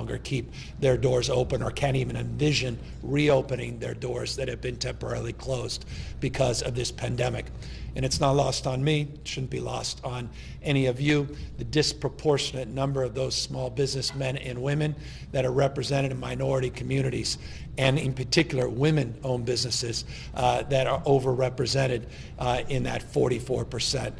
longer keep their doors open or can't even envision reopening their doors that have been temporarily closed because of this pandemic. And it's not lost on me, it shouldn't be lost on any of you, the disproportionate number of those small business men and women that are represented in minority communities, and in particular women-owned businesses that are overrepresented in that 44%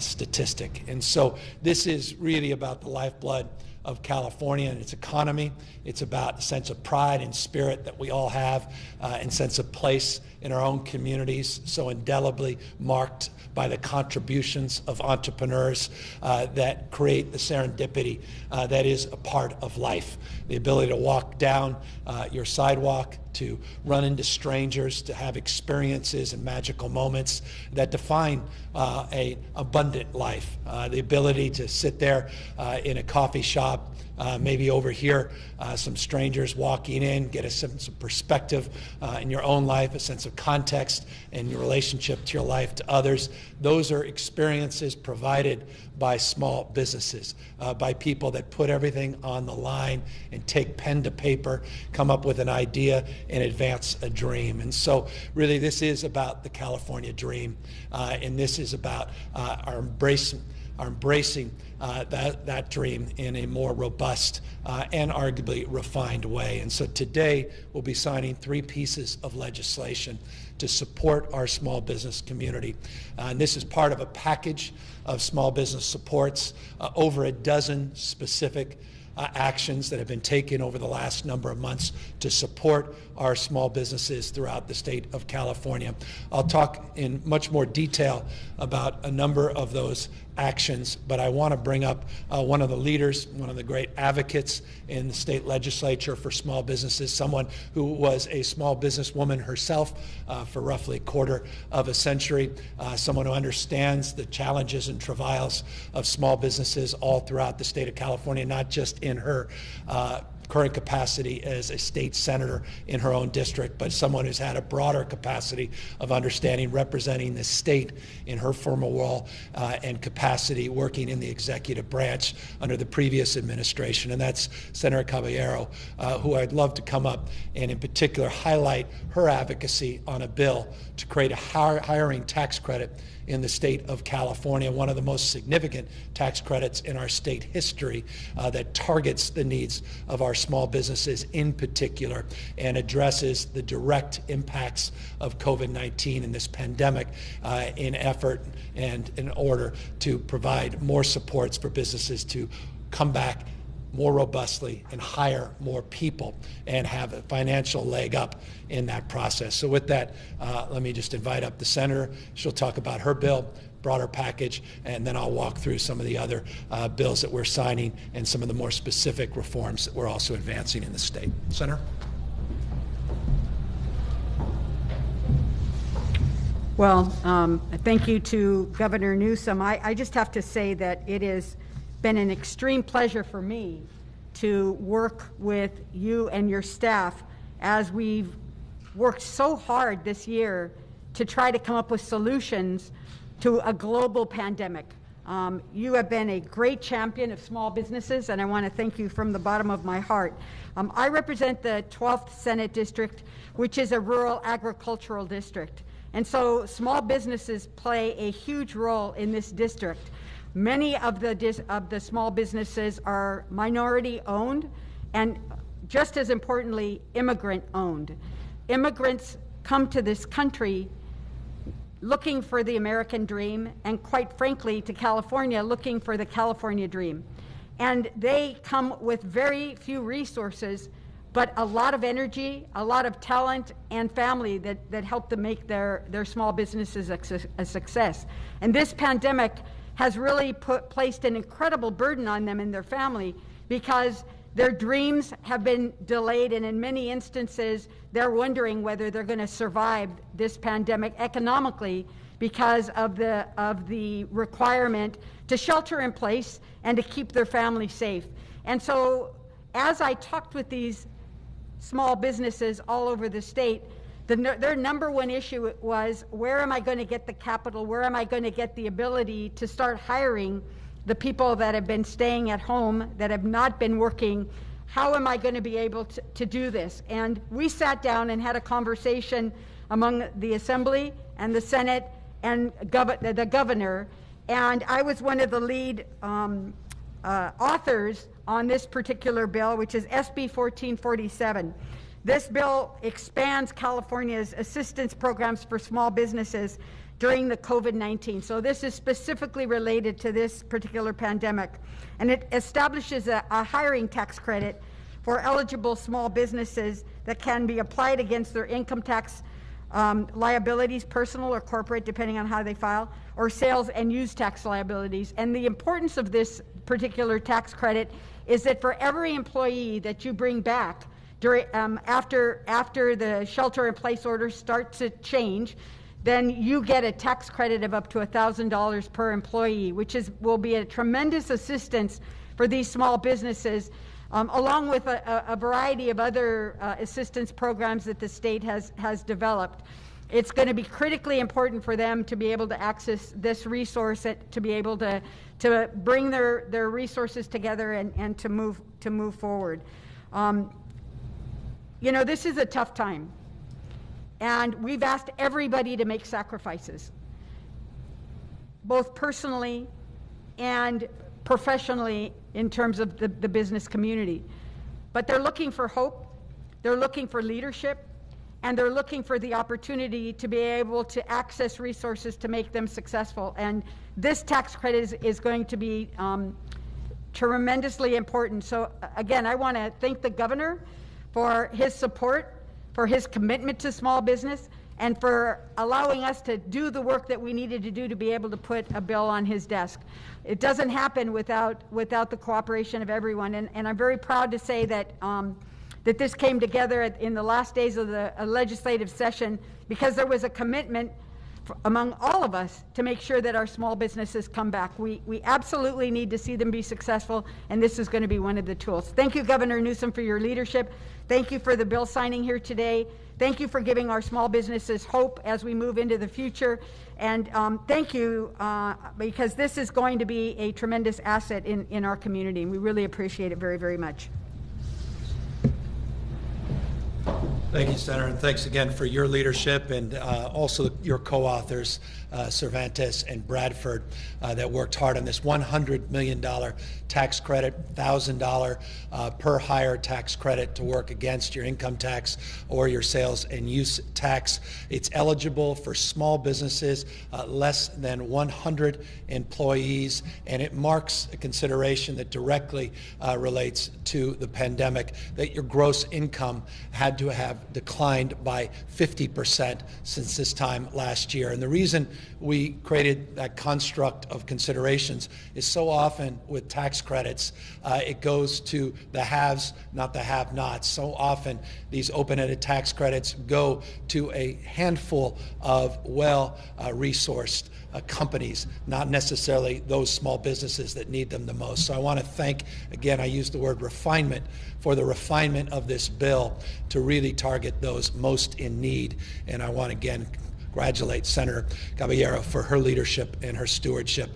statistic. And so this is really about the lifeblood of California and its economy. It's about a sense of pride and spirit that we all have, and sense of place in our own communities, so indelibly marked by the contributions of entrepreneurs that create the serendipity that is a part of life. The ability to walk down your sidewalk, to run into strangers, to have experiences and magical moments that define an abundant life. The ability to sit there in a coffee shop, maybe overhear some strangers walking in, get a sense of perspective in your own life, a sense of context in your relationship to your life, to others. Those are experiences provided by small businesses, by people that put everything on the line and take pen to paper, come up with an idea and advance a dream. And so really this is about the California dream, and this is about our embracing that dream in a more robust and arguably refined way. And so today we'll be signing 3 pieces of legislation to support our small business community. And this is part of a package of small business supports, over a dozen specific actions that have been taken over the last number of months to support our small businesses throughout the state of California. I'll talk in much more detail about a number of those actions, but I want to bring up one of the leaders, one of the great advocates in the state legislature for small businesses, someone who was a small businesswoman herself for roughly a quarter of a century, someone who understands the challenges and travails of small businesses all throughout the state of California, not just in her current capacity as a state senator in her own district, but someone who's had a broader capacity of understanding, representing the state in her former role and capacity working in the executive branch under the previous administration. And that's Senator Caballero, who I'd love to come up and in particular highlight her advocacy on a bill to create a hiring tax credit in the state of California, one of the most significant tax credits in our state history that targets the needs of our small businesses in particular and addresses the direct impacts of COVID-19 and this pandemic in effort and in order to provide more supports for businesses to come back more robustly and hire more people and have a financial leg up in that process. So with that, let me just invite up the senator. She'll talk about her bill, broader package, and then I'll walk through some of the other bills that we're signing and some of the more specific reforms that we're also advancing in the state. Senator? Well, thank you to Governor Newsom. I just have to say that it has been an extreme pleasure for me to work with you and your staff as we've worked so hard this year to try to come up with solutions to a global pandemic. You have been a great champion of small businesses, and I want to thank you from the bottom of my heart. I represent the 12th Senate District, which is a rural agricultural district. And so small businesses play a huge role in this district. Many of the small businesses are minority owned and, just as importantly, immigrant owned. Immigrants come to this country looking for the American dream and, quite frankly, to California looking for the California dream. And they come with very few resources, but a lot of energy, a lot of talent and family that help them make their small businesses a success. And this pandemic has really placed an incredible burden on them and their family because their dreams have been delayed, and in many instances they're wondering whether they're going to survive this pandemic economically because of the requirement to shelter in place and to keep their family safe. And so as I talked with these small businesses all over the state, their number one issue was, where am I going to get the capital? Where am I going to get the ability to start hiring the people that have been staying at home, that have not been working how am I going to be able to do this? And we sat down and had a conversation among the Assembly and the Senate and the governor, and I was one of the lead authors on this particular bill, which is SB 1447. This bill expands California's assistance programs for small businesses during the COVID-19. So this is specifically related to this particular pandemic. And it establishes a hiring tax credit for eligible small businesses that can be applied against their income tax liabilities, personal or corporate, depending on how they file, or sales and use tax liabilities. And the importance of this particular tax credit is that for every employee that you bring back during, after the shelter-in-place orders start to change, then you get a tax credit of up to $1,000 per employee, which will be a tremendous assistance for these small businesses, along with a variety of other assistance programs that the state has developed. It's going to be critically important for them to be able to access this resource, to be able to bring their resources together and to move forward. You know, this is a tough time, and we've asked everybody to make sacrifices, both personally and professionally in terms of the business community. But they're looking for hope, they're looking for leadership, and they're looking for the opportunity to be able to access resources to make them successful. And this tax credit is going to be tremendously important. So again, I want to thank the governor for his support, for his commitment to small business, and for allowing us to do the work that we needed to do to be able to put a bill on his desk. It doesn't happen without the cooperation of everyone, and I'm very proud to say that that this came together in the last days of the legislative session, because there was a commitment among all of us to make sure that our small businesses come back. We absolutely need to see them be successful, and this is going to be one of the tools. Thank you, Governor Newsom, for your leadership. Thank you for the bill signing here today. Thank you for giving our small businesses hope as we move into the future. And thank you, because this is going to be a tremendous asset in our community, and we really appreciate it very, very much. Thank you, Senator, and thanks again for your leadership and also your co-authors, Cervantes and Bradford, that worked hard on this $100 million tax credit, $1,000 per hire tax credit to work against your income tax or your sales and use tax. It's eligible for small businesses, less than 100 employees, and it marks a consideration that directly relates to the pandemic, that your gross income had to have declined by 50% since this time last year. And the reason we created that construct of considerations is so often with tax credits, it goes to the haves, not the have-nots. So often these open-ended tax credits go to a handful of well-resourced companies, not necessarily those small businesses that need them the most. So I want to thank, again, I use the word refinement, for the refinement of this bill to really target those most in need. And I want to again congratulate Senator Caballero for her leadership and her stewardship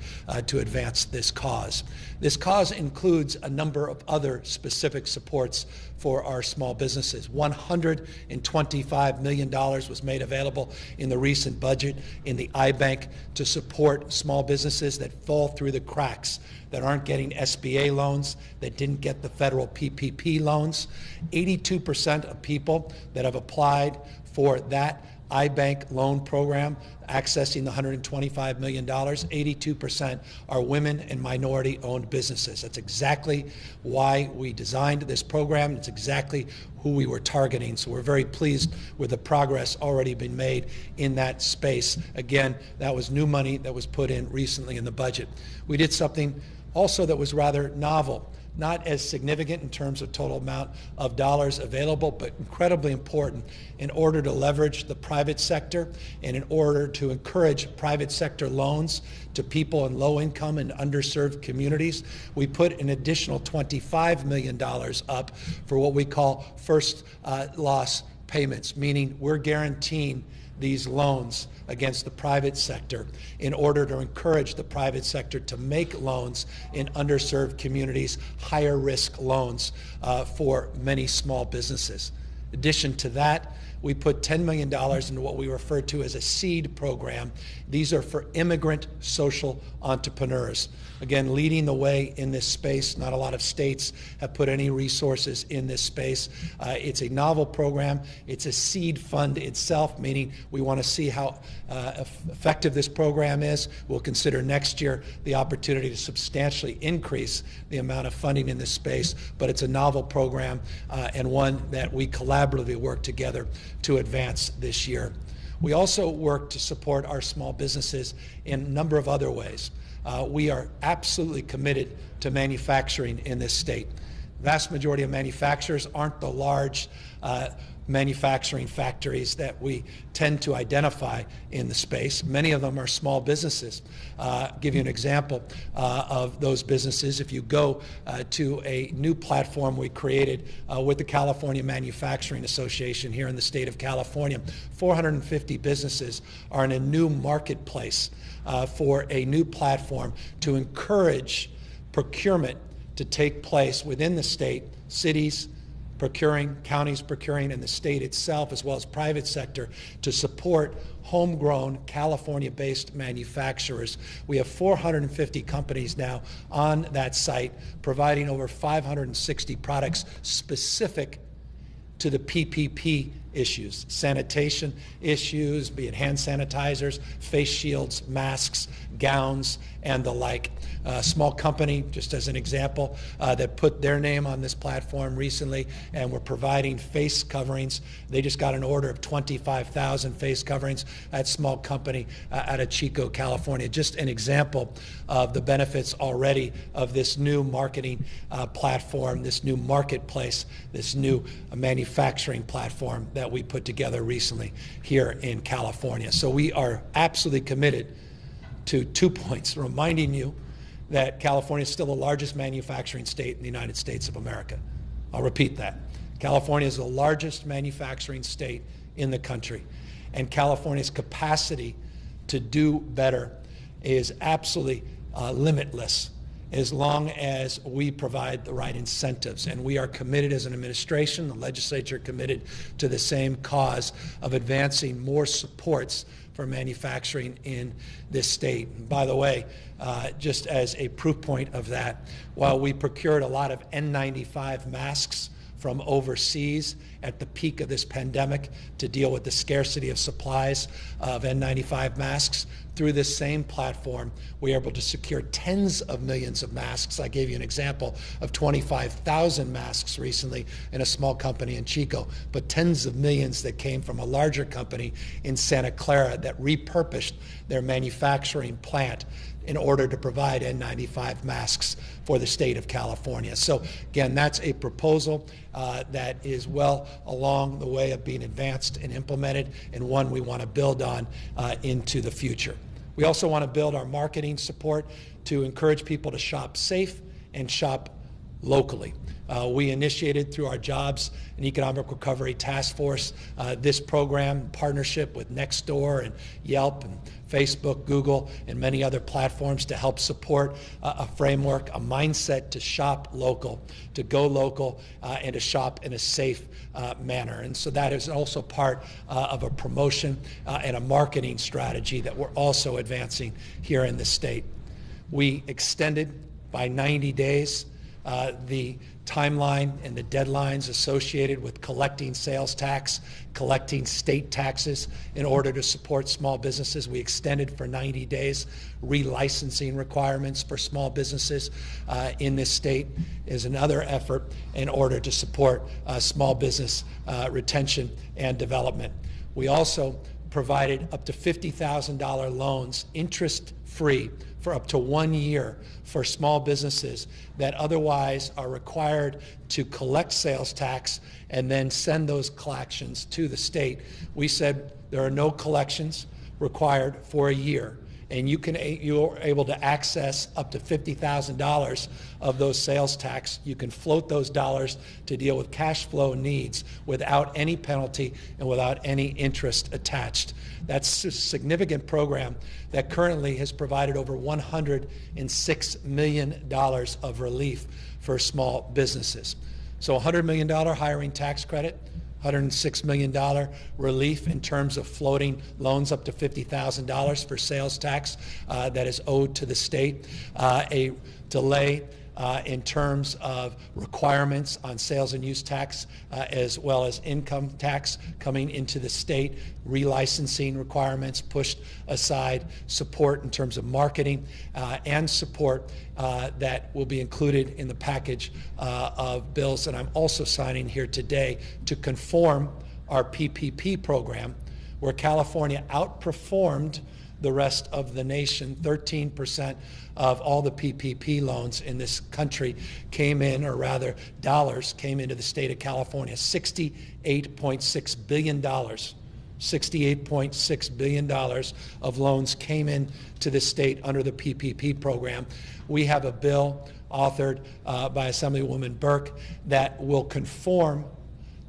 to advance this cause. This cause includes a number of other specific supports for our small businesses. $125 million was made available in the recent budget in the iBank to support small businesses that fall through the cracks, that aren't getting SBA loans, that didn't get the federal PPP loans. 82% of people that have applied for that iBank loan program, accessing the $125 million, 82% are women and minority-owned businesses. That's exactly why we designed this program. It's exactly who we were targeting. So we're very pleased with the progress already been made in that space. Again, that was new money that was put in recently in the budget. We did something also that was rather novel. Not as significant in terms of total amount of dollars available, but incredibly important in order to leverage the private sector and in order to encourage private sector loans to people in low income and underserved communities. We put an additional $25 million up for what we call first loss payments, meaning we're guaranteeing these loans against the private sector in order to encourage the private sector to make loans in underserved communities, higher risk loans for many small businesses. In addition to that, we put $10 million into what we refer to as a seed program. These are for immigrant social entrepreneurs. Again, leading the way in this space. Not a lot of states have put any resources in this space. It's a novel program. It's a seed fund itself, meaning we want to see how effective this program is. We'll consider next year the opportunity to substantially increase the amount of funding in this space, but it's a novel program and one that we collaboratively work together to advance this year. We also work to support our small businesses in a number of other ways. We are absolutely committed to manufacturing in this state. The vast majority of manufacturers aren't the large manufacturing factories that we tend to identify in the space. Many of them are small businesses. Give you an example of those businesses. If you go to a new platform we created with the California Manufacturing Association here in the state of California, 450 businesses are in a new marketplace for a new platform to encourage procurement to take place within the state, cities procuring, counties procuring, and the state itself, as well as private sector, to support homegrown California-based manufacturers. We have 450 companies now on that site, providing over 560 products specific to the PPP issues, sanitation issues, be it hand sanitizers, face shields, masks, gowns, and the like. A small company, just as an example, that put their name on this platform recently, and we're providing face coverings. They just got an order of 25,000 face coverings. That small company out of Chico, California. Just an example of the benefits already of this new marketing platform, this new marketplace, this new manufacturing platform that we put together recently here in California. So we are absolutely committed to 2 points, reminding you that California is still the largest manufacturing state in the United States of America. I'll repeat that. California is the largest manufacturing state in the country, and California's capacity to do better is absolutely limitless as long as we provide the right incentives. And we are committed as an administration, the legislature committed to the same cause of advancing more supports for manufacturing in this state. And by the way, just as a proof point of that, while we procured a lot of N95 masks from overseas at the peak of this pandemic to deal with the scarcity of supplies of N95 masks, through this same platform, we are able to secure tens of millions of masks. I gave you an example of 25,000 masks recently in a small company in Chico, but tens of millions that came from a larger company in Santa Clara that repurposed their manufacturing plant in order to provide N95 masks for the state of California. So again, that's a proposal that is well along the way of being advanced and implemented, and one we want to build on into the future. We also want to build our marketing support to encourage people to shop safe and shop locally. We initiated through our Jobs and Economic Recovery Task Force this program in partnership with Nextdoor and Yelp and Facebook, Google, and many other platforms to help support a framework, a mindset to shop local, to go local, and to shop in a safe manner. And so that is also part of a promotion and a marketing strategy that we're also advancing here in the state. We extended by 90 days the timeline and the deadlines associated with collecting sales tax, collecting state taxes in order to support small businesses. We extended for 90 days relicensing requirements for small businesses in this state is another effort in order to support small business retention and development. We also provided up to $50,000 loans, interest-free, for up to 1 year for small businesses that otherwise are required to collect sales tax and then send those collections to the state. We said there are no collections required for a year, and you're able to access up to $50,000 of those sales tax. You can float those dollars to deal with cash flow needs without any penalty and without any interest attached. That's a significant program that currently has provided over $106 million of relief for small businesses. So $100 million hiring tax credit, $106 million relief in terms of floating loans up to $50,000 for sales tax that is owed to the state, a delay in terms of requirements on sales and use tax as well as income tax coming into the state, relicensing requirements pushed aside, support in terms of marketing, and support that will be included in the package of bills that I'm also signing here today to conform our PPP program, where California outperformed the rest of the nation. 13% of all the PPP loans in this country came in, or rather dollars came into the state of California. $68.6 billion. $68.6 billion of loans came in to the state under the PPP program. We have a bill authored by Assemblywoman Burke that will conform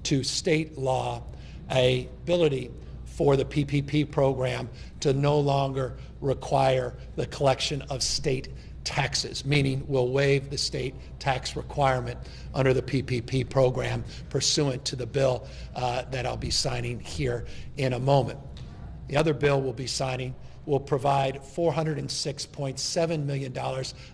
to state law a ability for the PPP program to no longer require the collection of state taxes, meaning we'll waive the state tax requirement under the PPP program pursuant to the bill that I'll be signing here in a moment. The other bill we'll be signing will provide $406.7 million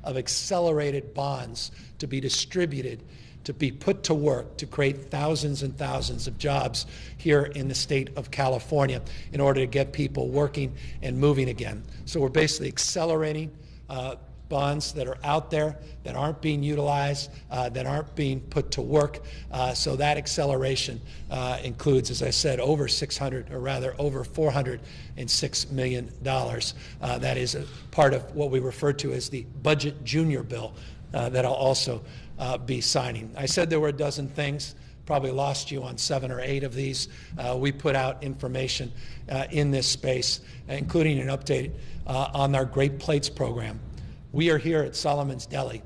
of accelerated bonds to be distributed, to be put to work to create thousands and thousands of jobs here in the state of California in order to get people working and moving again. So we're basically accelerating bonds that are out there that aren't being utilized, that aren't being put to work. So that acceleration includes, as I said, over $406 million. That is a part of what we refer to as the Budget Junior Bill that I'll also be signing. I said there were a dozen things, probably lost you on 7 or 8 of these. We put out information in this space, including an update on our Great Plates program. We are here at Solomon's Deli.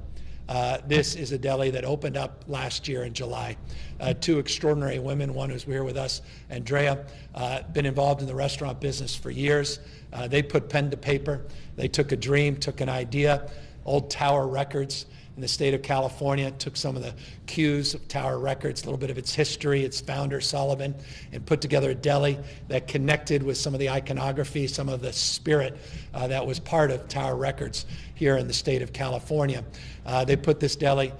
This is a deli that opened up last year in July. 2 extraordinary women, one who's here with us, Andrea, been involved in the restaurant business for years. They put pen to paper. They took a dream, took an idea, old Tower Records in the state of California, took some of the cues of Tower Records, a little bit of its history, its founder, Solomon, and put together a deli that connected with some of the iconography, some of the spirit that was part of Tower Records here in the state of California. They put this deli,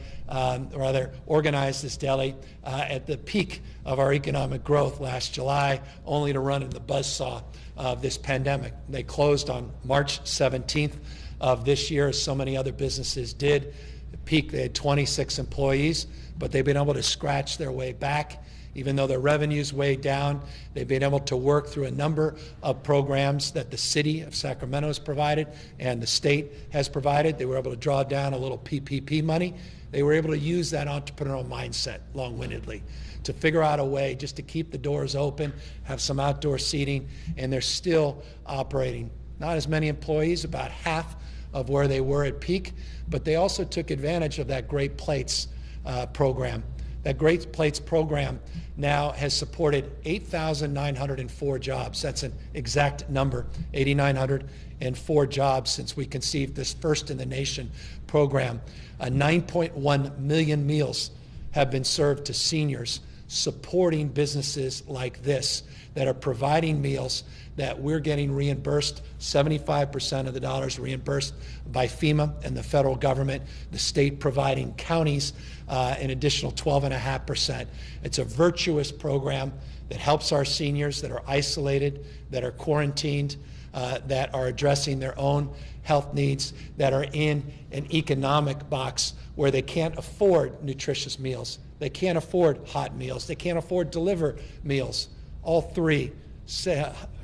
organized this deli at the peak of our economic growth last July, only to run in the buzzsaw of this pandemic. They closed on March 17th of this year, as so many other businesses did. At peak, they had 26 employees, but they've been able to scratch their way back. Even though their revenue's way down, they've been able to work through a number of programs that the city of Sacramento has provided and the state has provided. They were able to draw down a little PPP money. They were able to use that entrepreneurial mindset, long-windedly, to figure out a way just to keep the doors open, have some outdoor seating, and they're still operating. Not as many employees, about half of where they were at peak, but they also took advantage of that Great Plates program. That Great Plates program now has supported 8,904 jobs. That's an exact number, 8,904 jobs since we conceived this first-in-the-nation program. 9.1 million meals have been served to seniors, supporting businesses like this that are providing meals that we're getting reimbursed, 75% of the dollars reimbursed by FEMA and the federal government, the state providing counties an additional 12.5%. It's a virtuous program that helps our seniors that are isolated, that are quarantined, that are addressing their own health needs, that are in an economic box where they can't afford nutritious meals. They can't afford hot meals. They can't afford deliver meals. All 3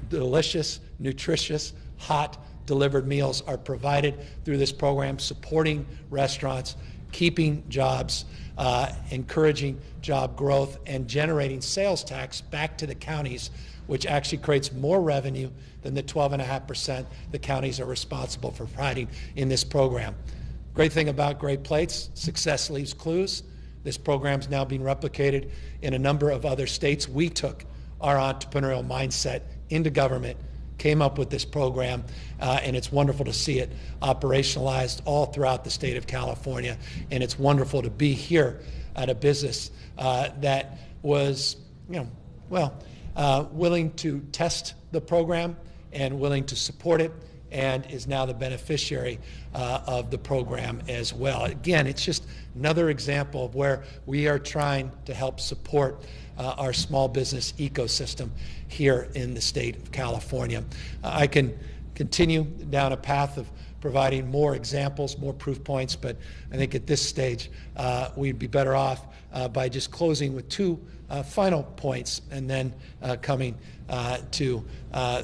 delicious, nutritious, hot delivered meals are provided through this program, supporting restaurants keeping jobs, encouraging job growth, and generating sales tax back to the counties, which actually creates more revenue than the 12.5% the counties are responsible for providing in this program. Great thing about Great Plates, success leaves clues. This program is now being replicated in a number of other states. We took our entrepreneurial mindset into government, came up with this program, and it's wonderful to see it operationalized all throughout the state of California. And it's wonderful to be here at a business that was, willing to test the program and willing to support it, and is now the beneficiary of the program as well. Again, it's just another example of where we are trying to help support our small business ecosystem here in the state of California. I can continue down a path of providing more examples, more proof points, but I think at this stage we'd be better off by just closing with two final points, and then coming to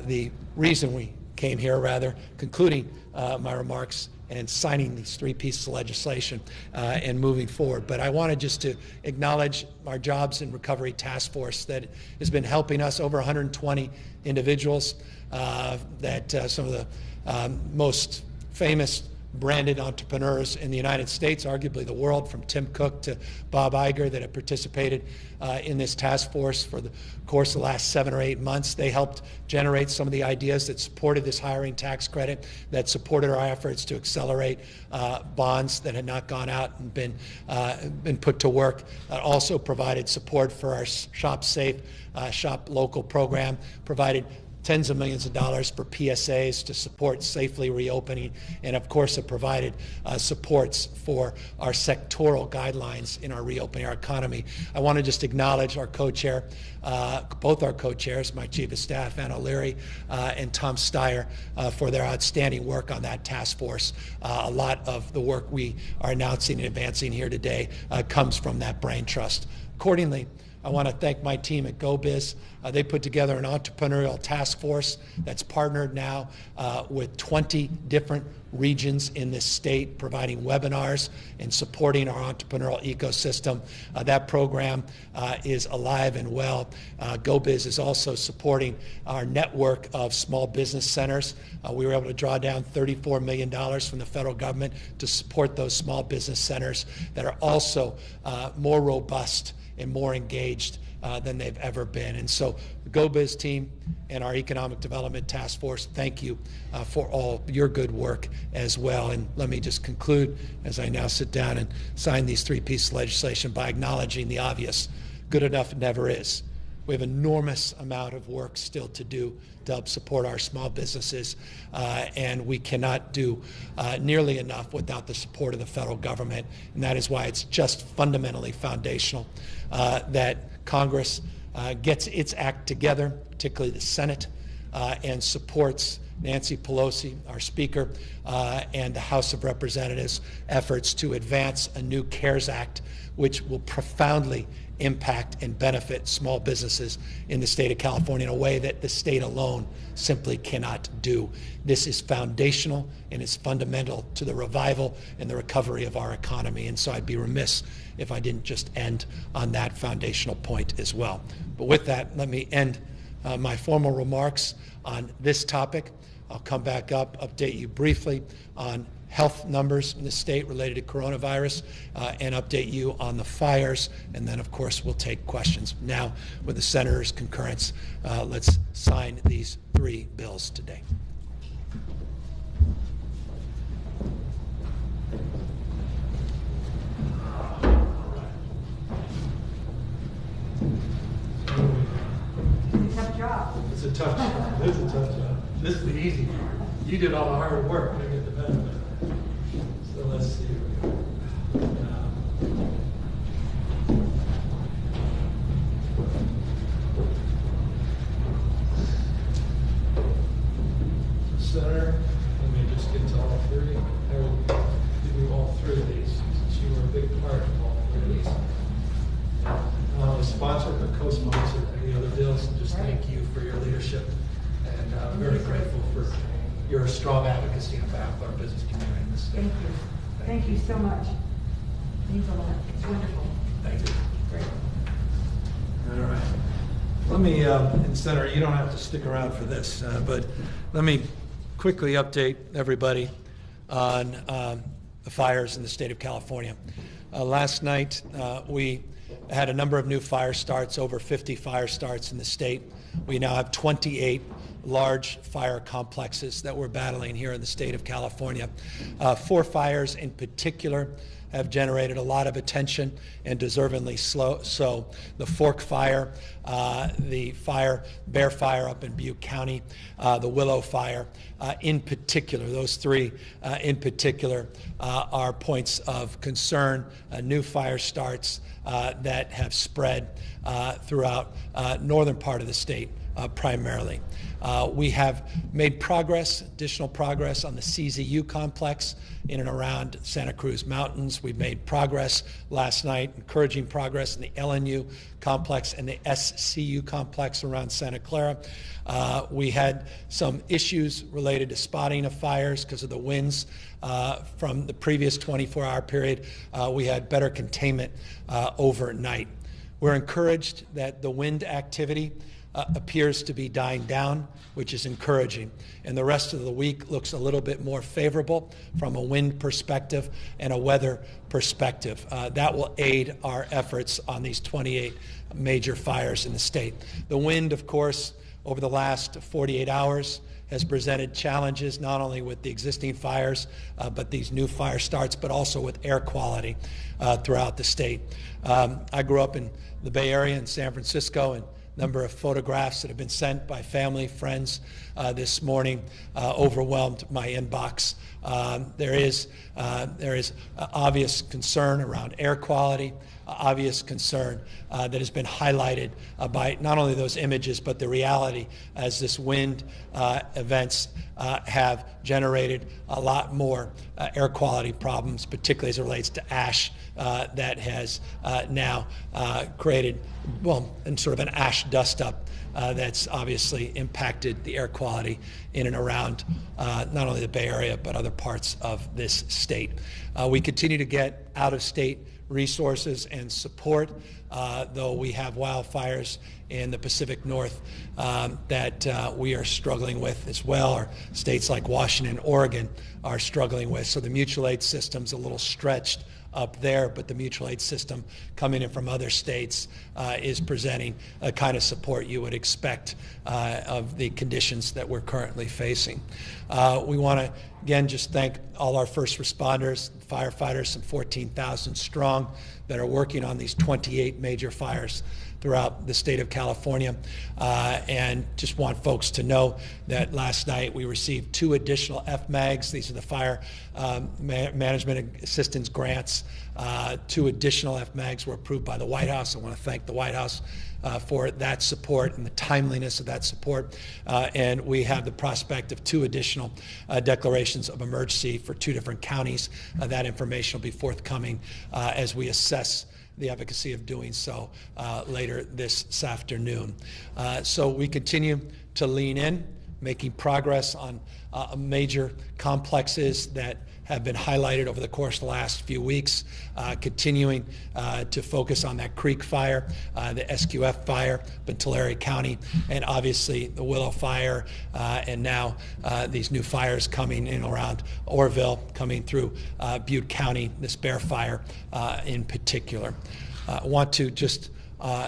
the reason we came here, rather concluding my remarks and signing these three pieces of legislation and moving forward. But I wanted just to acknowledge our Jobs and Recovery Task Force that has been helping us, over 120 individuals, that some of the most famous branded entrepreneurs in the United States, arguably the world, from Tim Cook to Bob Iger, that have participated in this task force for the course of the last 7 or 8 months. They helped generate some of the ideas that supported this hiring tax credit, that supported our efforts to accelerate bonds that had not gone out and been put to work. Also provided support for our Shop Safe, Shop Local program, provided tens of millions of dollars for PSAs to support safely reopening, and of course have provided supports for our sectoral guidelines in our reopening our economy. I want to just acknowledge our co-chair, both our co-chairs, my Chief of Staff, Ann O'Leary, and Tom Steyer, for their outstanding work on that task force. A lot of the work we are announcing and advancing here today comes from that brain trust. Accordingly, I want to thank my team at GoBiz. They put together an entrepreneurial task force that's partnered now with 20 different regions in this state, providing webinars and supporting our entrepreneurial ecosystem. That program is alive and well. GoBiz is also supporting our network of small business centers. We were able to draw down $34 million from the federal government to support those small business centers that are also more robust and more engaged than they've ever been. And so the GoBiz team and our Economic Development Task Force, thank you for all your good work as well. And let me just conclude, as I now sit down and sign these three pieces of legislation, by acknowledging the obvious: good enough never is. We have an enormous amount of work still to do to help support our small businesses, and we cannot do nearly enough without the support of the federal government. And that is why it's just fundamentally foundational that Congress gets its act together, particularly the Senate, and supports Nancy Pelosi, our Speaker, and the House of Representatives' efforts to advance a new CARES Act, which will profoundly impact and benefit small businesses in the state of California in a way that the state alone simply cannot do. This is foundational and is fundamental to the revival and the recovery of our economy. And so I'd be remiss if I didn't just end on that foundational point as well. But with that, let me end my formal remarks on this topic. I'll come back up, update you briefly on health numbers in the state related to coronavirus, and update you on the fires, and then of course we'll take questions. Now, with the Senator's concurrence, let's sign these three bills today. Tough job. It's a tough job. It is a tough job. This is the easy part. You did all the hard work. I get the benefit. So let's see. Senator, let me just get to all three. I will give you all three of these, since you were a big part of all three of these. I want to sponsor but co-sponsor any other bills, and just thank you for your leadership. And I'm very grateful for your strong advocacy on behalf of our business community in this state. Thank you. Thank you so much. Means a lot. It's wonderful. Thank you. Great. All right. Let me, and Senator, you don't have to stick around for this, but let me quickly update everybody on the fires in the state of California. Last night, we had a number of new fire starts, over 50 fire starts in the state. We now have 28 large fire complexes that we're battling here in the state of California. 4 fires in particular have generated a lot of attention, and deservedly so. The Fork Fire, the Bear Fire up in Butte County, the Willow Fire in particular. Those 3 in particular are points of concern, new fire starts that have spread throughout northern part of the state primarily. We have made progress, additional progress on the CZU complex in and around Santa Cruz Mountains. We made progress last night, encouraging progress in the LNU complex and the SCU complex around Santa Clara. We had some issues related to spotting of fires because of the winds from the previous 24-hour period. We had better containment overnight. We're encouraged that the wind activity appears to be dying down, which is encouraging. And the rest of the week looks a little bit more favorable from a wind perspective and a weather perspective. That will aid our efforts on these 28 major fires in the state. The wind, of course, over the last 48 hours has presented challenges not only with the existing fires, but these new fire starts, but also with air quality throughout the state. I grew up in the Bay Area in San Francisco, and number of photographs that have been sent by family, friends this morning overwhelmed my inbox. There is obvious concern around air quality, obvious concern that has been highlighted by not only those images, but the reality as this wind events have generated a lot more air quality problems, particularly as it relates to ash that has now created, well, and sort of an ash dust up that's obviously impacted the air quality in and around not only the Bay Area, but other parts of this state. We continue to get out-of-state resources and support, though we have wildfires in the Pacific North that we are struggling with as well, or states like Washington and Oregon are struggling with. So the mutual aid system's a little stretched up there, but the mutual aid system coming in from other states is presenting a kind of support you would expect of the conditions that we're currently facing. We want to, again, just thank all our first responders, firefighters, some 14,000 strong, that are working on these 28 major fires throughout the state of California. And just want folks to know that last night we received 2 additional FMAGs. These are the Fire Management Assistance Grants. 2 additional FMAGs were approved by the White House. I want to thank the White House for that support and the timeliness of that support. And we have the prospect of 2 additional declarations of emergency for 2 different counties. That information will be forthcoming as we assess the efficacy of doing so later this afternoon. So we continue to lean in, making progress on major complexes that have been highlighted over the course of the last few weeks, continuing to focus on that Creek Fire, the SQF Fire in Tulare County, and obviously the Willow Fire, and now these new fires coming in around Orville, coming through Butte County, this Bear Fire in particular. I want to just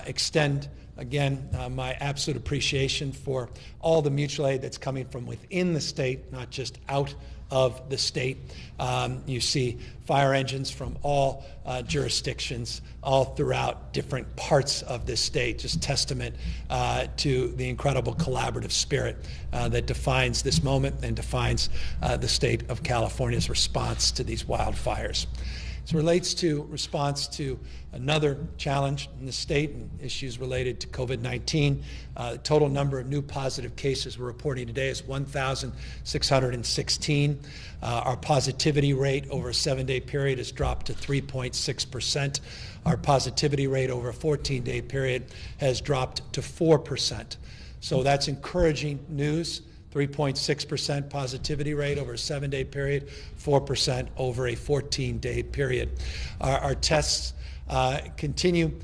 extend again, my absolute appreciation for all the mutual aid that's coming from within the state, not just out of the state. You see fire engines from all jurisdictions all throughout different parts of this state, just testament to the incredible collaborative spirit that defines this moment and defines the state of California's response to these wildfires. As it relates to response to another challenge in the state and issues related to COVID-19, the total number of new positive cases we're reporting today is 1,616. Our positivity rate over a 7-day period has dropped to 3.6%. Our positivity rate over a 14-day period has dropped to 4%. So that's encouraging news. 3.6% positivity rate over a 7-day period, 4% over a 14-day period. Our tests continue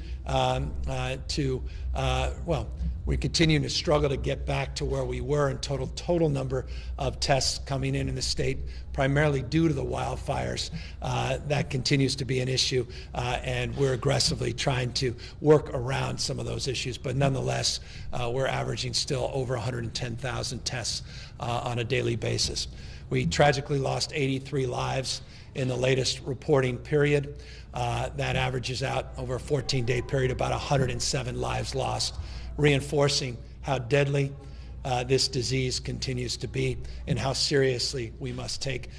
we continue to struggle to get back to where we were in total number of tests coming in the state, primarily due to the wildfires. That continues to be an issue, and we're aggressively trying to work around some of those issues. But nonetheless, we're averaging still over 110,000 tests on a daily basis. We tragically lost 83 lives in the latest reporting period. That averages out over a 14-day period, about 107 lives lost, reinforcing how deadly this disease continues to be and how seriously we must take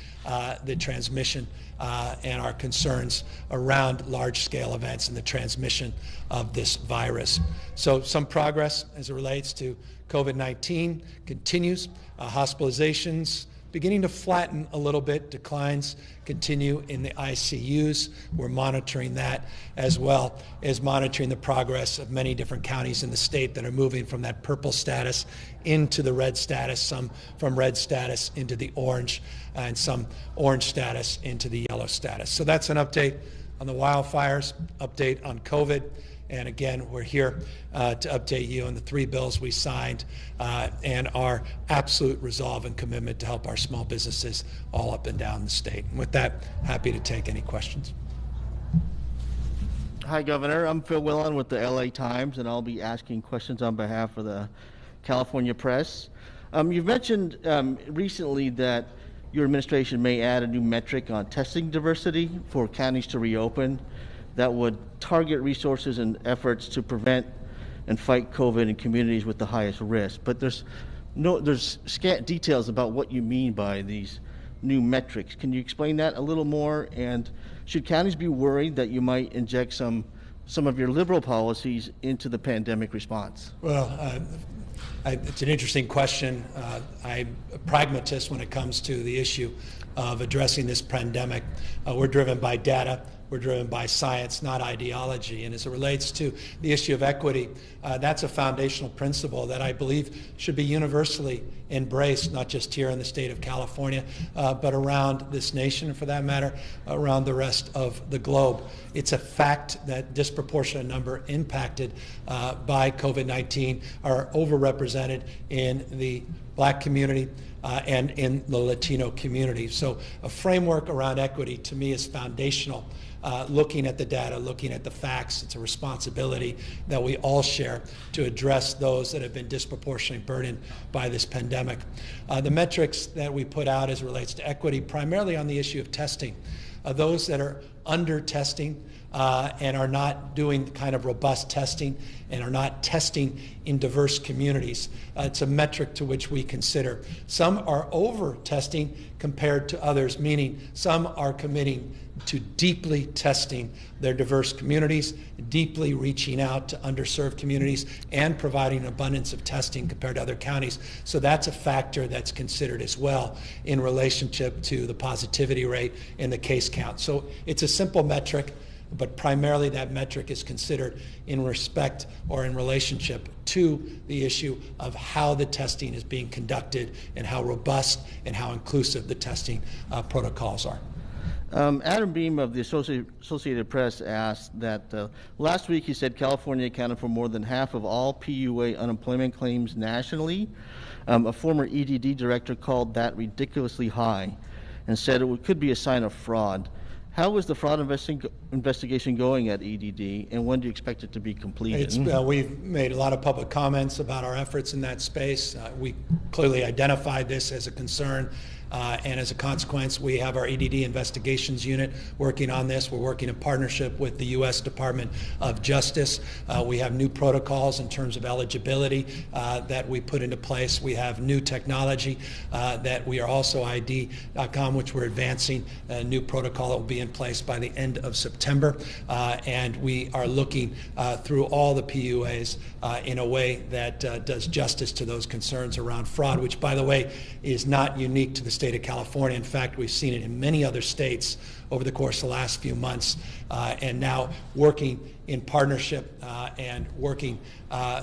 the transmission and our concerns around large-scale events and the transmission of this virus. So some progress as it relates to COVID-19 continues. Hospitalizations beginning to flatten a little bit. Declines continue in the ICUs. We're monitoring that, as well as monitoring the progress of many different counties in the state that are moving from that purple status into the red status, some from red status into the orange, and some orange status into the yellow status. So that's an update on the wildfires, update on COVID. And again, we're here to update you on the 3 bills we signed and our absolute resolve and commitment to help our small businesses all up and down the state. And with that, happy to take any questions. Hi, Governor. I'm Phil Willon with the LA Times, and I'll be asking questions on behalf of the California press. You've mentioned recently that your administration may add a new metric on testing diversity for counties to reopen that would target resources and efforts to prevent and fight COVID in communities with the highest risk. But there's scant details about what you mean by these new metrics. Can you explain that a little more? And should counties be worried that you might inject some of your liberal policies into the pandemic response? Well, it's an interesting question. I'm a pragmatist when it comes to the issue of addressing this pandemic. We're driven by data. We're driven by science, not ideology. And as it relates to the issue of equity, that's a foundational principle that I believe should be universally embraced, not just here in the state of California, but around this nation, and for that matter, around the rest of the globe. It's a fact that disproportionate number impacted by COVID-19 are overrepresented in the Black community and in the Latino community. So a framework around equity to me is foundational. Looking at the data, looking at the facts, it's a responsibility that we all share to address those that have been disproportionately burdened by this pandemic. The metrics that we put out as it relates to equity, primarily on the issue of testing, those that are under testing and are not doing the kind of robust testing and are not testing in diverse communities. It's a metric to which we consider. Some are over testing compared to others, meaning some are committing to deeply testing their diverse communities, deeply reaching out to underserved communities, and providing an abundance of testing compared to other counties. So that's a factor that's considered as well in relationship to the positivity rate and the case count. So it's a simple metric, but primarily that metric is considered in respect or in relationship to the issue of how the testing is being conducted and how robust and how inclusive the testing protocols are. Adam Beam of the Associated Press asked that last week he said California accounted for more than half of all PUA unemployment claims nationally. A former EDD director called that ridiculously high and said it could be a sign of fraud. How is the fraud investigation going at EDD, and when do you expect it to be completed? We've made a lot of public comments about our efforts in that space. We clearly identified this as a concern. And as a consequence, we have our EDD investigations unit working on this. We're working in partnership with the U.S. Department of Justice. We have new protocols in terms of eligibility that we put into place. We have new technology that we are also ID.com, which we're advancing, a new protocol that will be in place by the end of September. And we are looking through all the PUAs in a way that does justice to those concerns around fraud, which, by the way, is not unique to the state of California. In fact, we've seen it in many other states over the course of the last few months, and now working in partnership and working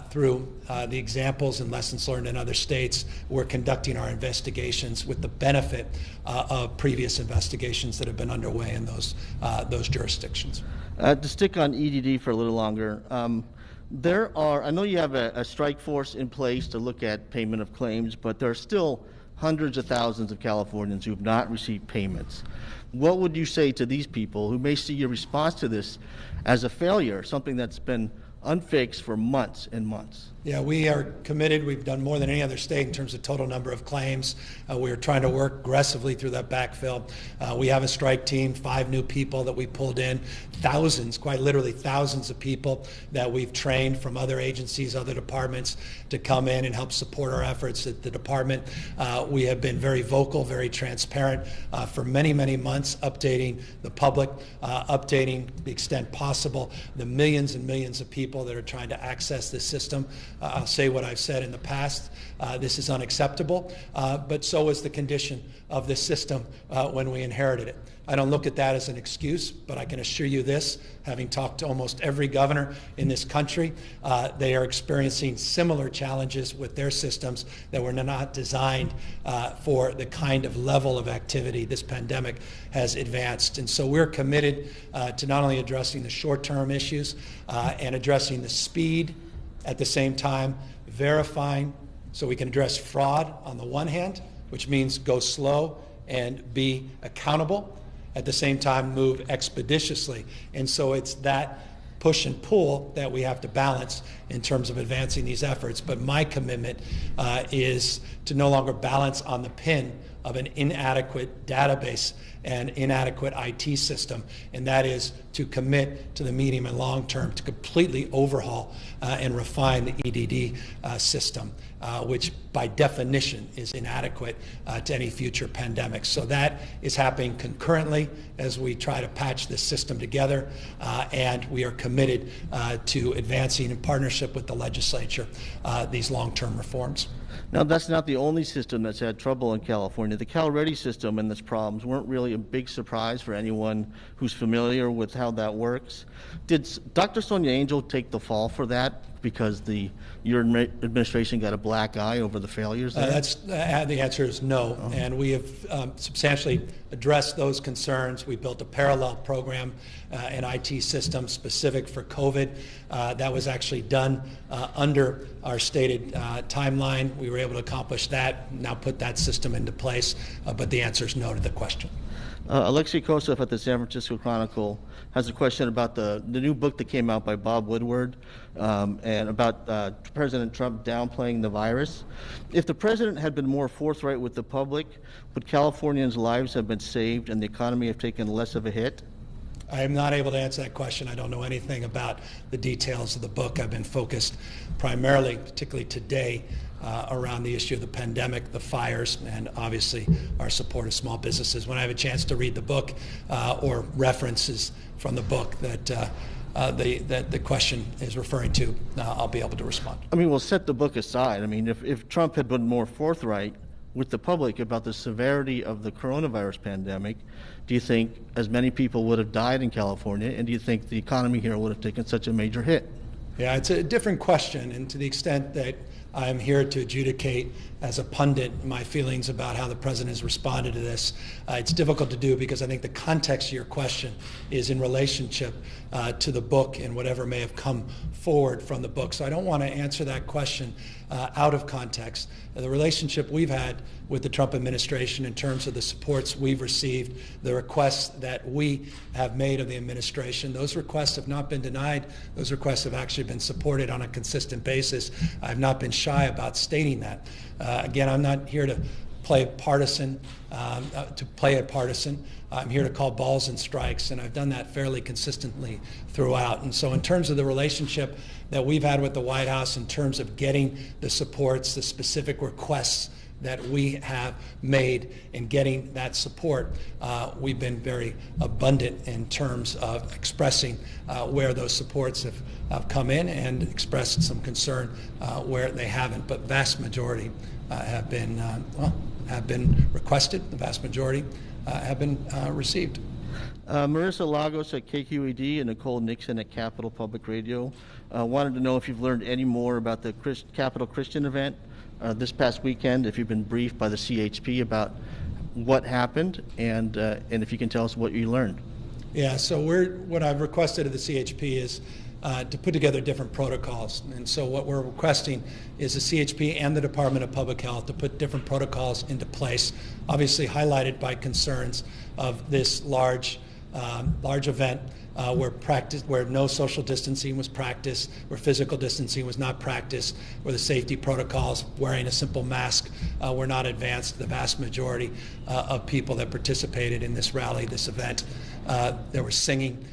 through the examples and lessons learned in other states, we're conducting our investigations with the benefit of previous investigations that have been underway in those jurisdictions. To stick on EDD for a little longer, I know you have a strike force in place to look at payment of claims, but there are still hundreds of thousands of Californians who have not received payments. What would you say to these people who may see your response to this as a failure, something that's been unfixed for months and months? Yeah, we are committed. We've done more than any other state in terms of total number of claims. We're trying to work aggressively through that backfill. We have a strike team, 5 new people that we pulled in, thousands, quite literally thousands of people that we've trained from other agencies, other departments to come in and help support our efforts at the department. We have been very vocal, very transparent for many, many months, updating the public, updating the extent possible the millions and millions of people that are trying to access this system. I'll say what I've said in the past. This is unacceptable, but so is the condition of this system when we inherited it. I don't look at that as an excuse, but I can assure you this, having talked to almost every governor in this country, they are experiencing similar challenges with their systems that were not designed for the kind of level of activity this pandemic has advanced. And so we're committed to not only addressing the short-term issues and addressing the speed, at the same time verifying so we can address fraud on the one hand, which means go slow and be accountable, at the same time move expeditiously. And so it's that push and pull that we have to balance in terms of advancing these efforts. But my commitment is to no longer balance on the pin of an inadequate database and inadequate IT system, and that is to commit to the medium and long term to completely overhaul and refine the EDD system, which by definition is inadequate to any future pandemic. So that is happening concurrently as we try to patch this system together, and we are committed to advancing in partnership with the legislature these long-term reforms. Now, that's not the only system that's had trouble in California. The Cal-Ready system and its problems weren't really a big surprise for anyone who's familiar with how that works. Did Dr. Sonia Angel take the fall for that because your administration got a black eye over the failures there? The answer is no, and we have substantially addressed those concerns. We built a parallel program, an IT system specific for COVID. That was actually done under our stated timeline. We were able to accomplish that, now put that system into place, but the answer is no to the question. Alexei Kosov at the San Francisco Chronicle has a question about the new book that came out by Bob Woodward and about President Trump downplaying the virus. If the president had been more forthright with the public, would Californians' lives have been saved and the economy have taken less of a hit? I am not able to answer that question. I don't know anything about the details of the book. I've been focused primarily, particularly today, around the issue of the pandemic, the fires, and obviously our support of small businesses. When I have a chance to read the book or references from the book that the question is referring to, I'll be able to respond. I mean, we'll set the book aside. I mean, if Trump had been more forthright with the public about the severity of the coronavirus pandemic, do you think as many people would have died in California, and do you think the economy here would have taken such a major hit? Yeah, it's a different question, and to the extent that I'm here to adjudicate as a pundit my feelings about how the president has responded to this, it's difficult to do because I think the context of your question is in relationship to the book and whatever may have come forward from the book. So I don't want to answer that question out of context. The relationship we've had with the Trump administration in terms of the supports we've received, the requests that we have made of the administration, those requests have not been denied. Those requests have actually been supported on a consistent basis. I've not been shy about stating that. Again, I'm not here to play partisan, I'm here to call balls and strikes, and I've done that fairly consistently throughout. And so in terms of the relationship that we've had with the White House, in terms of getting the supports, the specific requests that we have made in getting that support, we've been very abundant in terms of expressing where those supports have come in and expressed some concern where they haven't. But vast majority have been, have been requested. The vast majority have been received. Marissa Lagos at KQED and Nicole Nixon at Capital Public Radio wanted to know if you've learned any more about the Capital Christian event this past weekend, if you've been briefed by the CHP about what happened, and if you can tell us what you learned. Yeah, so what I've requested of the CHP is to put together different protocols. And so what we're requesting is the CHP and the Department of Public Health to put different protocols into place, obviously highlighted by concerns of this large event where no social distancing was practiced, where physical distancing was not practiced, where the safety protocols, wearing a simple mask, were not advanced. The vast majority of people that participated in this rally, this event, there was singing.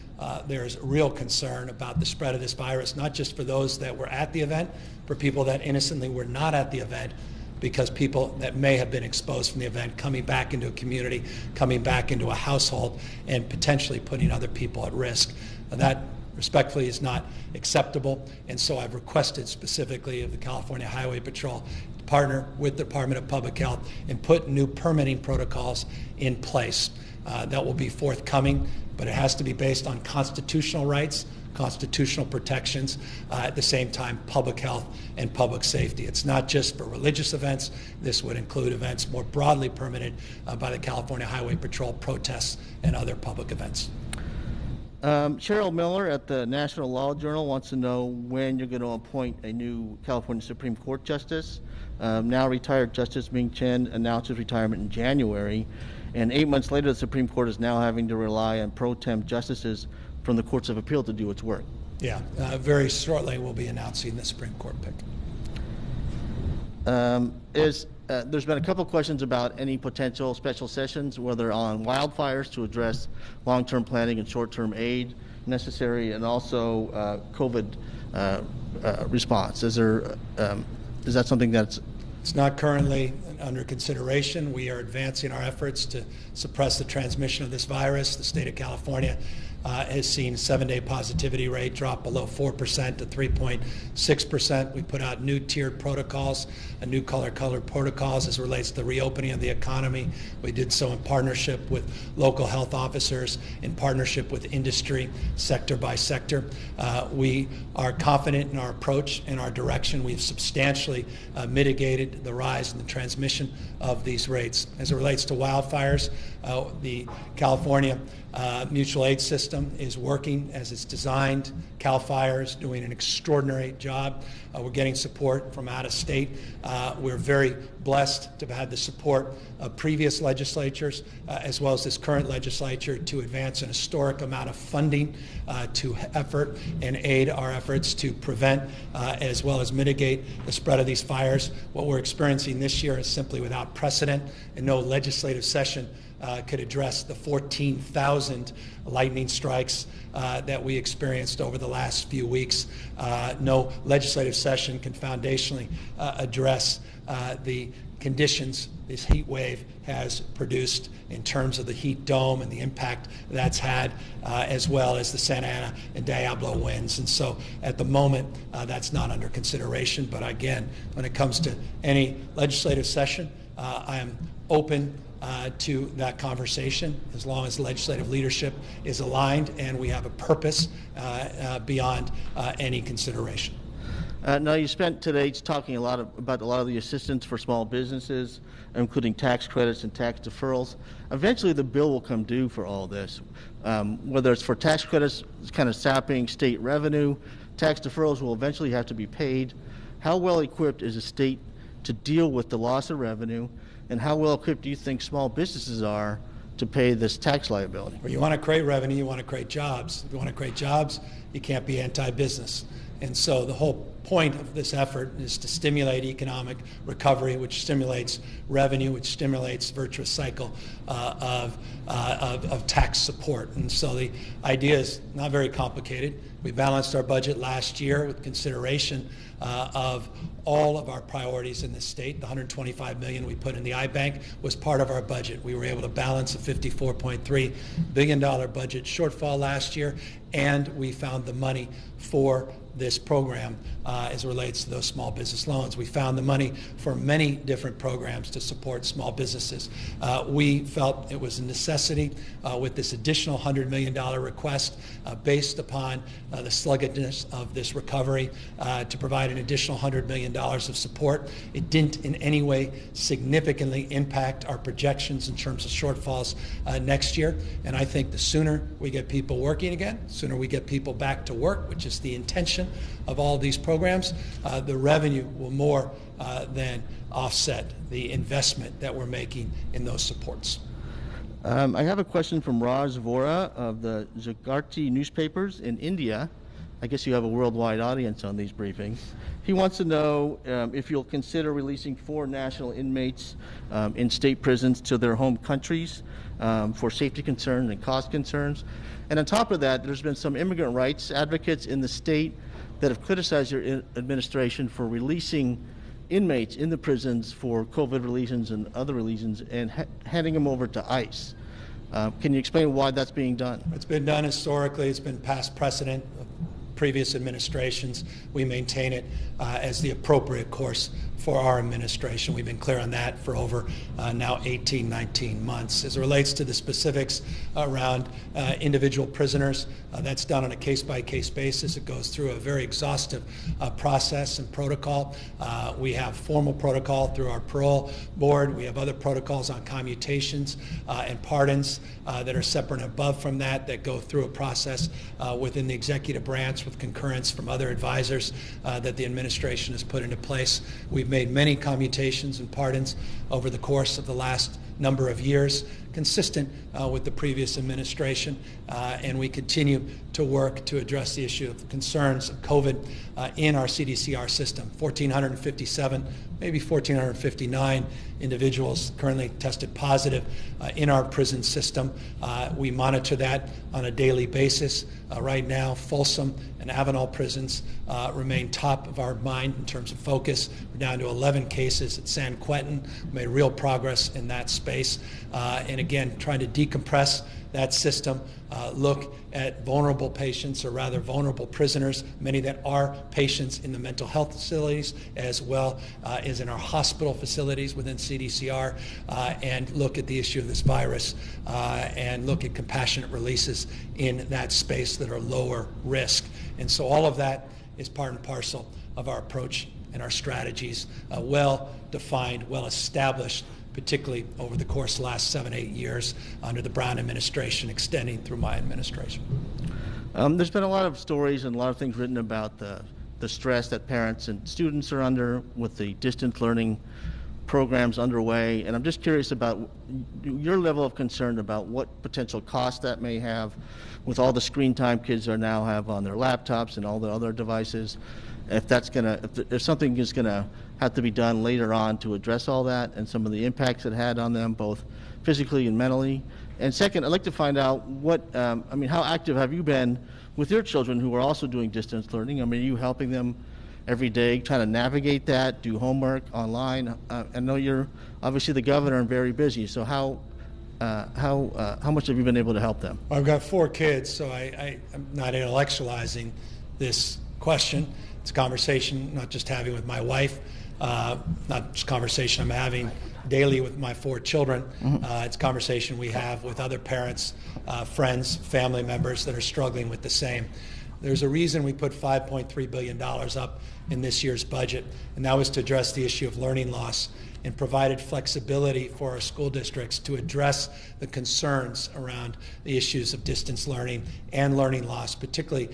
There's real concern about the spread of this virus, not just for those that were at the event, for people that innocently were not at the event, because people that may have been exposed from the event coming back into a community, coming back into a household, and potentially putting other people at risk. That, respectfully, is not acceptable, and so I've requested specifically of the California Highway Patrol to partner with the Department of Public Health and put new permitting protocols in place. That will be forthcoming, but it has to be based on constitutional rights, constitutional protections, at the same time public health and public safety. It's not just for religious events. This would include events more broadly permitted by the California Highway Patrol, protests, and other public events. Cheryl Miller at the National Law Journal wants to know when you're going to appoint a new California Supreme Court justice. Now retired Justice Ming Chen announced his retirement in January, and 8 months later the Supreme Court is now having to rely on pro tem justices from the Courts of Appeal to do its work. Yeah, very shortly we'll be announcing the Supreme Court pick. There's been a couple questions about any potential special sessions, whether on wildfires to address long-term planning and short-term aid necessary, and also COVID response. Is that something that's... It's not currently under consideration. We are advancing our efforts to suppress the transmission of this virus. The state of California has seen 7-day positivity rate drop below 4% to 3.6%. We put out new tiered protocols, new color-colored protocols as it relates to the reopening of the economy. We did so in partnership with local health officers, in partnership with industry, sector by sector. We are confident in our approach and our direction. We've substantially mitigated the rise in the transmission of these rates. As it relates to wildfires, the California mutual aid system is working as it's designed. CAL FIRE is doing an extraordinary job. We're getting support from out of state. We're very blessed to have had the support of previous legislatures as well as this current legislature to advance an historic amount of funding to effort and aid our efforts to prevent as well as mitigate the spread of these fires. What we're experiencing this year is simply without precedent, and no legislative session could address the 14,000 lightning strikes that we experienced over the last few weeks. No legislative session can foundationally address the conditions this heat wave has produced in terms of the heat dome and the impact that's had, as well as the Santa Ana and Diablo winds. And so at the moment, that's not under consideration. But again, when it comes to any legislative session, I am open to that conversation as long as the legislative leadership is aligned and we have a purpose beyond any consideration. Now, you spent today talking about a lot of the assistance for small businesses, including tax credits and tax deferrals. Eventually, the bill will come due for all this. Whether it's for tax credits, it's kind of sapping state revenue. Tax deferrals will eventually have to be paid. How well equipped is the state to deal with the loss of revenue, and how well equipped do you think small businesses are to pay this tax liability? Well, you want to create revenue, you want to create jobs. If you want to create jobs, you can't be anti-business. And so the whole point of this effort is to stimulate economic recovery, which stimulates revenue, which stimulates virtuous cycle of tax support. And so the idea is not very complicated. We balanced our budget last year with consideration of all of our priorities in the state. The $125 million we put in the iBank was part of our budget. We were able to balance a $54.3 billion budget shortfall last year, and we found the money for this program as it relates to those small business loans. We found the money for many different programs to support small businesses. We felt it was a necessity with this additional $100 million request based upon the sluggishness of this recovery to provide an additional $100 million of support. It didn't in any way significantly impact our projections in terms of shortfalls next year. And I think the sooner we get people working again, the sooner we get people back to work, which is the intention of all of these programs, the revenue will more than offset the investment that we're making in those supports. I have a question from Raj Vora of the Jagrati newspapers in India. I guess you have a worldwide audience on these briefings. He wants to know if you'll consider releasing 4 national inmates in state prisons to their home countries for safety concerns and cost concerns. And on top of that, there's been some immigrant rights advocates in the state that have criticized your administration for releasing inmates in the prisons for COVID reasons and other reasons and handing them over to ICE. Can you explain why that's being done? It's been done historically. It's been past precedent of previous administrations. We maintain it as the appropriate course for our administration. We've been clear on that for over now 18, 19 months. As it relates to the specifics around individual prisoners, that's done on a case-by-case basis. It goes through a very exhaustive process and protocol. We have formal protocol through our parole board. We have other protocols on commutations and pardons that are separate and above from that go through a process within the executive branch with concurrence from other advisors that the administration has put into place. We've made many commutations and pardons over the course of the last number of years, consistent with the previous administration, and we continue to work to address the issue of concerns of COVID in our CDCR system. 1,457, maybe 1,459 individuals currently tested positive in our prison system. We monitor that on a daily basis. Right now, Folsom and Avenal prisons remain top of our mind in terms of focus. We're down to 11 cases at San Quentin. We made real progress in that space. And again, trying to decompress that system, look at vulnerable patients, or rather vulnerable prisoners, many that are patients in the mental health facilities as well as in our hospital facilities within CDCR, and look at the issue of this virus and look at compassionate releases in that space that are lower risk. And so all of that is part and parcel of our approach and our strategies, well-defined, well-established, particularly over the course of the last 7-8 years under the Brown administration, extending through my administration. There's been a lot of stories and a lot of things written about the stress that parents and students are under with the distance learning programs underway, and I'm just curious about your level of concern about what potential cost that may have with all the screen time kids are now have on their laptops and all the other devices. If that's if something is gonna have to be done later on to address all that and some of the impacts it had on them, both physically and mentally. And second, I'd like to find out how active have you been with your children who are also doing distance learning? I mean, are you helping them every day, trying to navigate that, do homework online? I know you're obviously the governor and very busy, so how much have you been able to help them? Well, I've got 4 kids, so I'm not intellectualizing this question. It's a conversation not just having with my wife, not just conversation I'm having daily with my 4 children. It's a conversation we have with other parents, friends, family members that are struggling with the same. There's a reason we put $5.3 billion up in this year's budget, and that was to address the issue of learning loss and provided flexibility for our school districts to address the concerns around the issues of distance learning and learning loss, particularly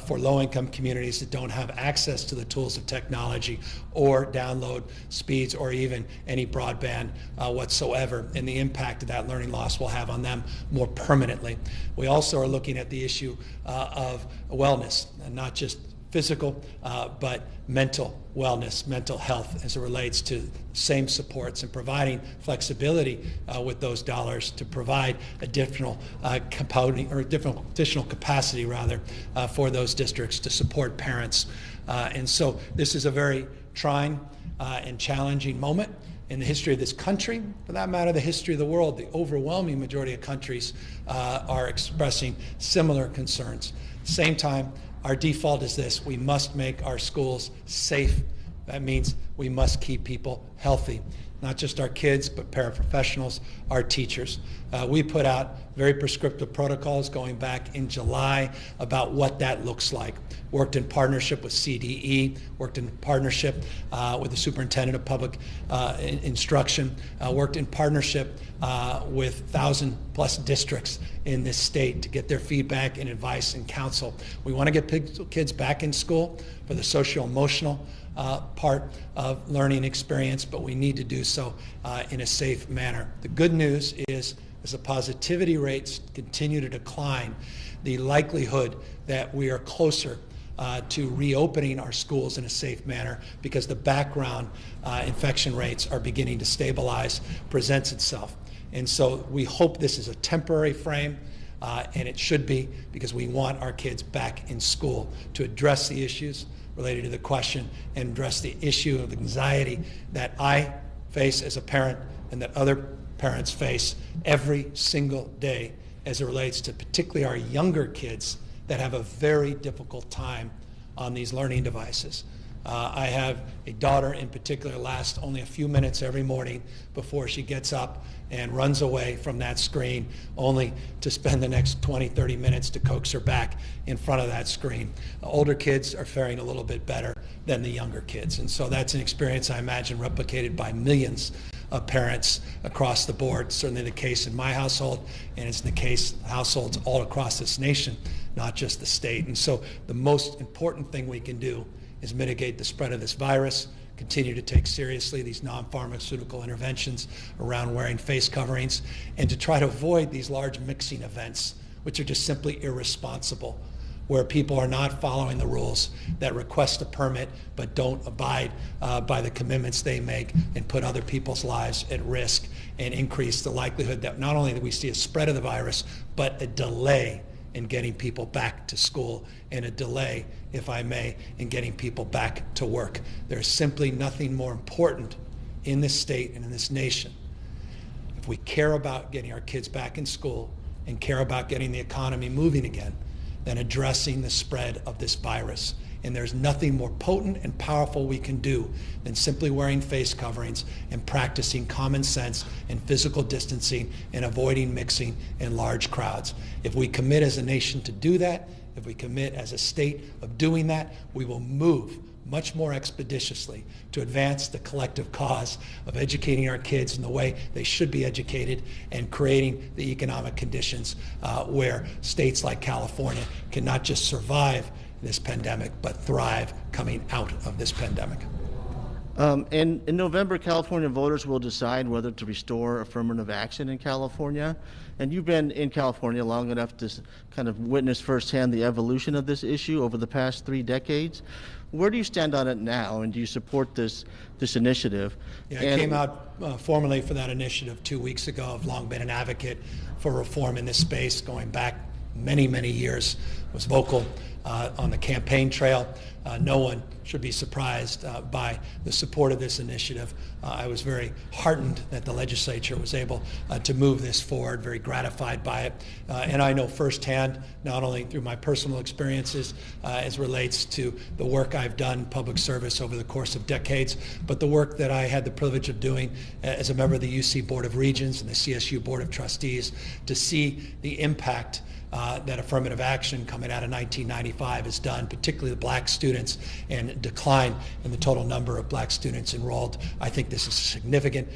for low-income communities that don't have access to the tools of technology or download speeds or even any broadband whatsoever, and the impact that that learning loss will have on them more permanently. We also are looking at the issue of wellness, and not just physical, but mental wellness, mental health, as it relates to same supports, and providing flexibility with those dollars to provide additional component or additional capacity rather for those districts to support parents. And so this is a very trying and challenging moment in the history of this country, for that matter, the history of the world. The overwhelming majority of countries are expressing similar concerns. Same time, our default is this: we must make our schools safe. That means we must keep people healthy. Not just our kids, but paraprofessionals, our teachers. We put out very prescriptive protocols going back in July about what that looks like. Worked in partnership with CDE, worked in partnership with the Superintendent of Public Instruction, worked in partnership with 1,000+ districts in this state to get their feedback and advice and counsel. We want to get kids back in school for the social-emotional part of learning experience, but we need to do so in a safe manner. The good news is, as the positivity rates continue to decline, the likelihood that we are closer to reopening our schools in a safe manner, because the background infection rates are beginning to stabilize, presents itself. And so we hope this is a temporary frame, and it should be, because we want our kids back in school to address the issues related to the question and address the issue of anxiety that I face as a parent and that other parents face every single day as it relates to particularly our younger kids that have a very difficult time on these learning devices. I have a daughter in particular lasts only a few minutes every morning before she gets up and runs away from that screen, only to spend the next 20, 30 minutes to coax her back in front of that screen. Older kids are faring a little bit better than the younger kids. And so that's an experience I imagine replicated by millions of parents across the board. Certainly the case in my household, and it's the case households all across this nation, not just the state. And so the most important thing we can do is mitigate the spread of this virus, continue to take seriously these non-pharmaceutical interventions around wearing face coverings, and to try to avoid these large mixing events, which are just simply irresponsible, where people are not following the rules, that request a permit but don't abide by the commitments they make, and put other people's lives at risk, and increase the likelihood that not only that we see a spread of the virus, but a delay in getting people back to school, and a delay, if I may, in getting people back to work. There's simply nothing more important in this state and in this nation, if we care about getting our kids back in school and care about getting the economy moving again, than addressing the spread of this virus. And there's nothing more potent and powerful we can do than simply wearing face coverings and practicing common sense and physical distancing and avoiding mixing in large crowds. If we commit as a nation to do that, if we commit as a state of doing that, we will move much more expeditiously to advance the collective cause of educating our kids in the way they should be educated, and creating the economic conditions where states like California can not just survive this pandemic, but thrive coming out of this pandemic. In November, California voters will decide whether to restore affirmative action in California. And you've been in California long enough to kind of witness firsthand the evolution of this issue over the past 3 decades. Where do you stand on it now, and do you support this initiative? Yeah, I came out formally for that initiative 2 weeks ago. I've long been an advocate for reform in this space, going back many, many years. Was vocal on the campaign trail. No one should be surprised by the support of this initiative. I was very heartened that the legislature was able to move this forward, very gratified by it. And I know firsthand, not only through my personal experiences as relates to the work I've done in public service over the course of decades, but the work that I had the privilege of doing as a member of the UC Board of Regents and the CSU Board of Trustees, to see the impact that affirmative action coming out of 1995 has done, particularly the black students, and decline in the total number of black students enrolled. I think this is a significant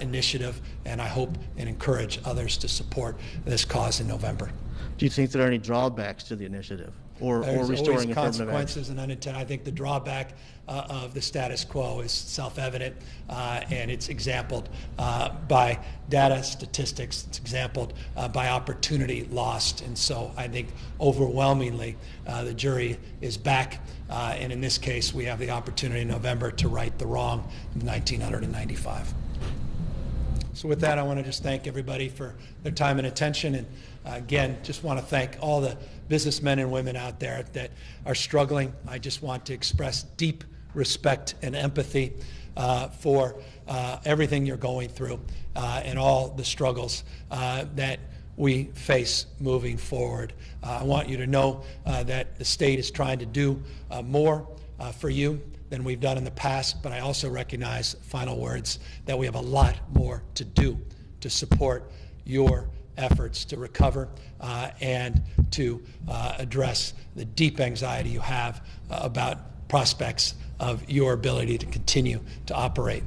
initiative, and I hope and encourage others to support this cause in November. Do you think there are any drawbacks to the initiative, or restoring always affirmative consequences action? and unintended. I think the drawback of the status quo is self-evident, and it's exampled by data, statistics. It's exampled by opportunity lost. And so I think overwhelmingly the jury is back, and in this case we have the opportunity in November to right the wrong of 1995. So with that, I want to just thank everybody for their time and attention, and again, just want to thank all the businessmen and women out there that are struggling. I just want to express deep respect and empathy for everything you're going through and all the struggles that we face moving forward. I want you to know that the state is trying to do more for you than we've done in the past, but I also recognize, final words, that we have a lot more to do to support your efforts to recover and to address the deep anxiety you have about prospects of your ability to continue to operate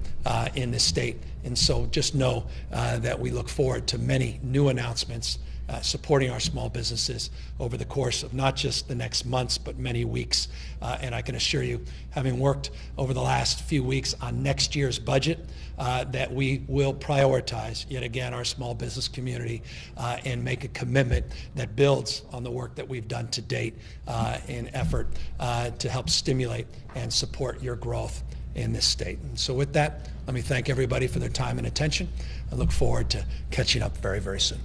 in this state. And so just know that we look forward to many new announcements supporting our small businesses over the course of not just the next months, but many weeks. And I can assure you, having worked over the last few weeks on next year's budget, that we will prioritize, yet again, our small business community and make a commitment that builds on the work that we've done to date in effort to help stimulate and support your growth in this state. And so with that, let me thank everybody for their time and attention. I look forward to catching up very, very soon.